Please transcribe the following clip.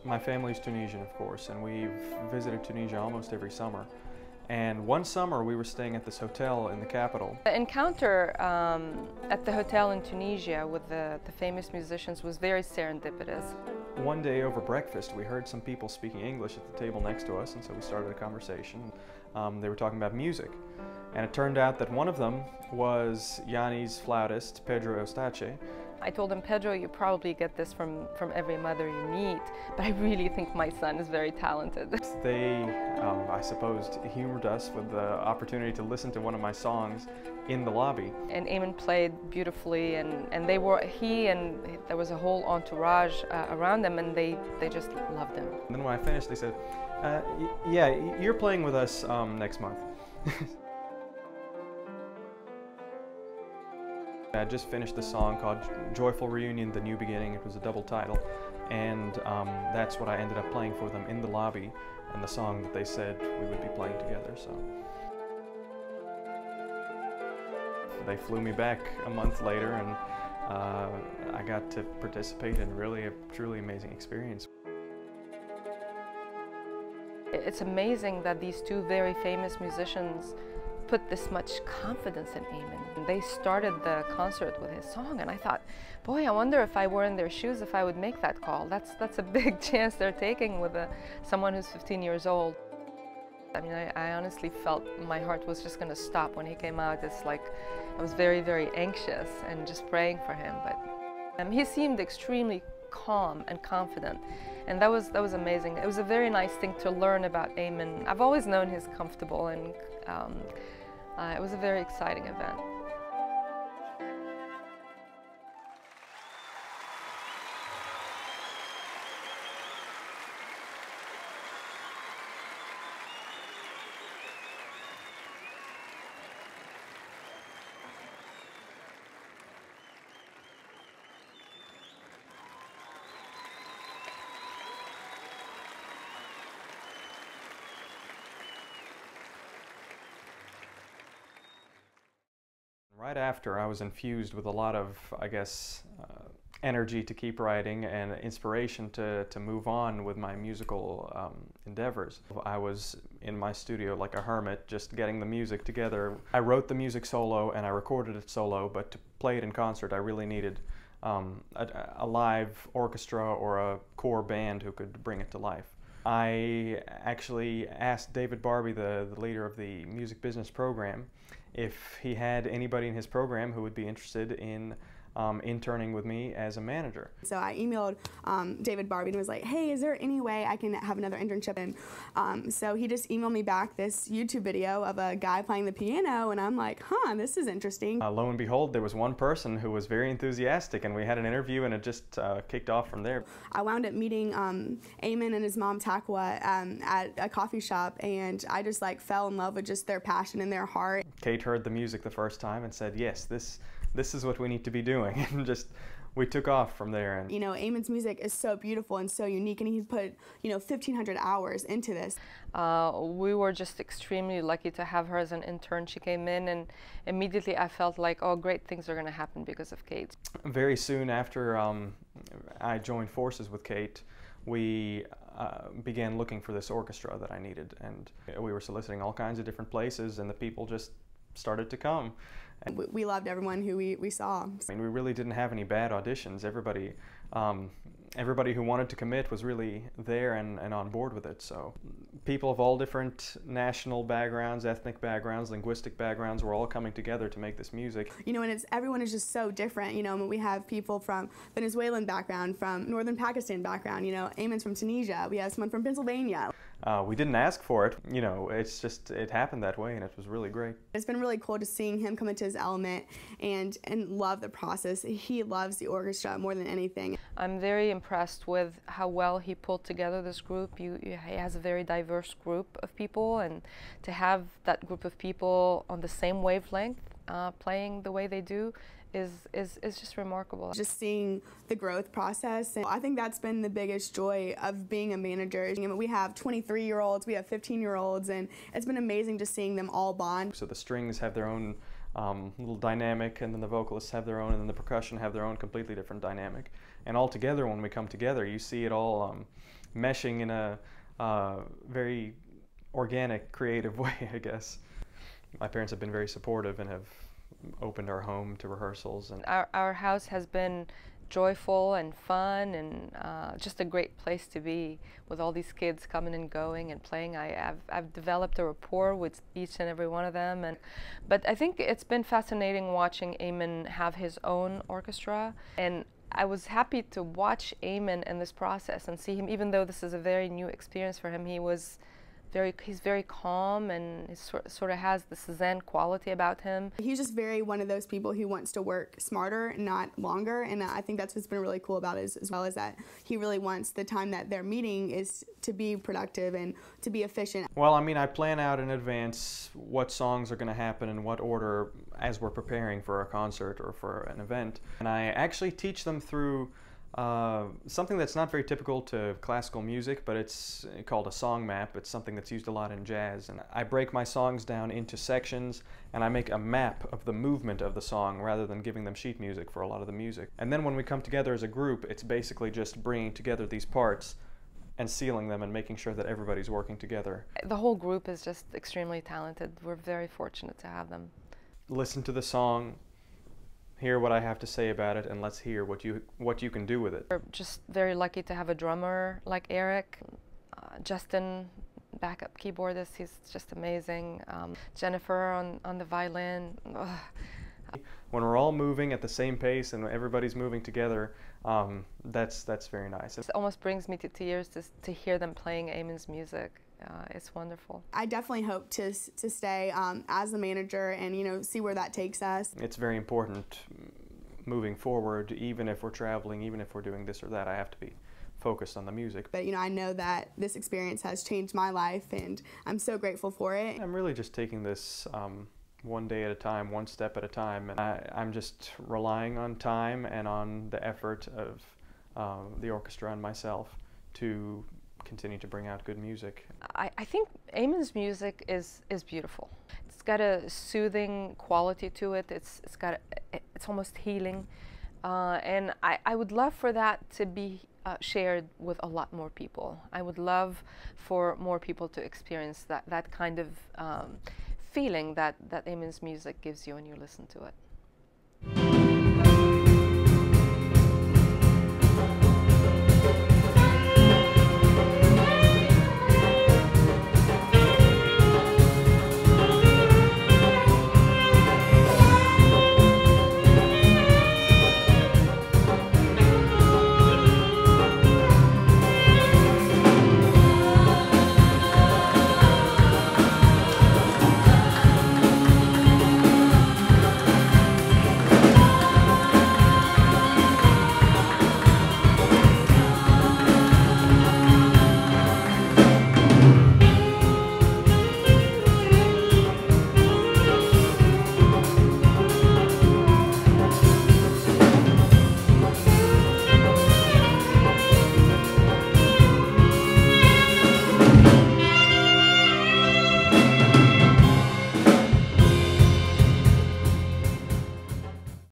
My family's Tunisian, of course, and we've visited Tunisia almost every summer. And one summer we were staying at this hotel in the capital. The encounter at the hotel in Tunisia with the famous musicians was very serendipitous. One day over breakfast we heard some people speaking English at the table next to us, and so we started a conversation. They were talking about music, and it turned out that one of them was Yanni's flautist, Pedro Eustache. I told him, Pedro, you probably get this from every mother you meet, but I really think my son is very talented. They, I suppose, humored us with the opportunity to listen to one of my songs in the lobby. And Ayman played beautifully, and there was a whole entourage around them, and they just loved him. And then when I finished, they said, yeah, you're playing with us next month. I just finished a song called Joyful Reunion, The New Beginning. It was a double title, and that's what I ended up playing for them in the lobby, and the song that they said we would be playing together. So they flew me back a month later, and I got to participate in really a truly amazing experience. It's amazing that these two very famous musicians put this much confidence in Ayman. They started the concert with his song, and I thought, boy, I wonder if I were in their shoes if I would make that call. That's a big chance they're taking with someone who's 15 years old. I mean, I honestly felt my heart was just going to stop when he came out. It's like I was very, very anxious and just praying for him. But he seemed extremely calm and confident, and that was amazing. It was a very nice thing to learn about Ayman. I've always known he's comfortable, and it was a very exciting event. Right after, I was infused with a lot of, I guess, energy to keep writing and inspiration to move on with my musical endeavors. I was in my studio like a hermit, just getting the music together. I wrote the music solo and I recorded it solo, but to play it in concert I really needed a live orchestra or a core band who could bring it to life. I actually asked David Barbie, the leader of the music business program, if he had anybody in his program who would be interested in interning with me as a manager. So I emailed David Barbie and was like, hey, is there any way I can have another internship? And so he just emailed me back this YouTube video of a guy playing the piano, and I'm like, huh, this is interesting. Lo and behold, there was one person who was very enthusiastic, and we had an interview, and it just kicked off from there. I wound up meeting Ayman and his mom Takwa at a coffee shop, and I just like fell in love with just their passion and their heart. Kate heard the music the first time and said, yes, this is what we need to be doing, and just we took off from there. And you know, Ayman's music is so beautiful and so unique, and he's put 1,500 hours into this. We were just extremely lucky to have her as an intern. She came in, and immediately I felt like, oh, great things are going to happen because of Kate. Very soon after I joined forces with Kate, we began looking for this orchestra that I needed, and we were soliciting all kinds of different places, and the people just started to come. And we loved everyone who we saw. I mean, we really didn't have any bad auditions. Everybody who wanted to commit was really there and on board with it. So people of all different national backgrounds, ethnic backgrounds, linguistic backgrounds were all coming together to make this music. You know, and everyone is just so different. You know, I mean, we have people from Venezuelan background, from northern Pakistan background. You know, Ayman's from Tunisia. We have someone from Pennsylvania. We didn't ask for it. You know, it happened that way, and it was really great. It's been really cool to seeing him come into his element and love the process. He loves the orchestra more than anything. I'm very impressed with how well he pulled together this group. He has a very diverse group of people, and to have that group of people on the same wavelength playing the way they do is just remarkable. Just seeing the growth process, and I think that's been the biggest joy of being a manager. I mean, we have 23-year-olds, we have 15-year-olds, and it's been amazing just seeing them all bond. So the strings have their own little dynamic, and then the vocalists have their own, and then the percussion have their own completely different dynamic. And all together, when we come together, you see it all meshing in a very organic, creative way, I guess. My parents have been very supportive and have opened our home to rehearsals. And our house has been joyful and fun and just a great place to be with all these kids coming and going and playing. I've developed a rapport with each and every one of them. But I think it's been fascinating watching Ayman have his own orchestra. And I was happy to watch Ayman in this process and see him, even though this is a very new experience for him, he's very calm and he sort of has this Zen quality about him. He's just very one of those people who wants to work smarter, not longer, and I think that's what's been really cool about it, as well as that he really wants the time that they're meeting is to be productive and to be efficient. Well, I mean, I plan out in advance what songs are going to happen in what order as we're preparing for a concert or for an event, and I actually teach them through something that's not very typical to classical music, but it's called a song map. It's something that's used a lot in jazz. And I break my songs down into sections and I make a map of the movement of the song rather than giving them sheet music for a lot of the music. And then when we come together as a group, it's basically just bringing together these parts and sealing them and making sure that everybody's working together. The whole group is just extremely talented. We're very fortunate to have them. Listen to the song, hear what I have to say about it, and let's hear what you can do with it. We're just very lucky to have a drummer like Eric. Justin, backup keyboardist, he's just amazing. Jennifer on the violin. Ugh. When we're all moving at the same pace and everybody's moving together, that's very nice. It almost brings me to tears to hear them playing Ayman's music. It's wonderful. I definitely hope to stay as the manager and see where that takes us. It's very important moving forward, even if we're traveling, even if we're doing this or that. I have to be focused on the music. But I know that this experience has changed my life and I'm so grateful for it. I'm really just taking this one day at a time, one step at a time, and I'm just relying on time and on the effort of the orchestra and myself to continue to bring out good music. I think Ayman's music is beautiful. It's got a soothing quality to it. It's almost healing, and I would love for that to be shared with a lot more people. I would love for more people to experience that kind of feeling that Ayman's music gives you when you listen to it.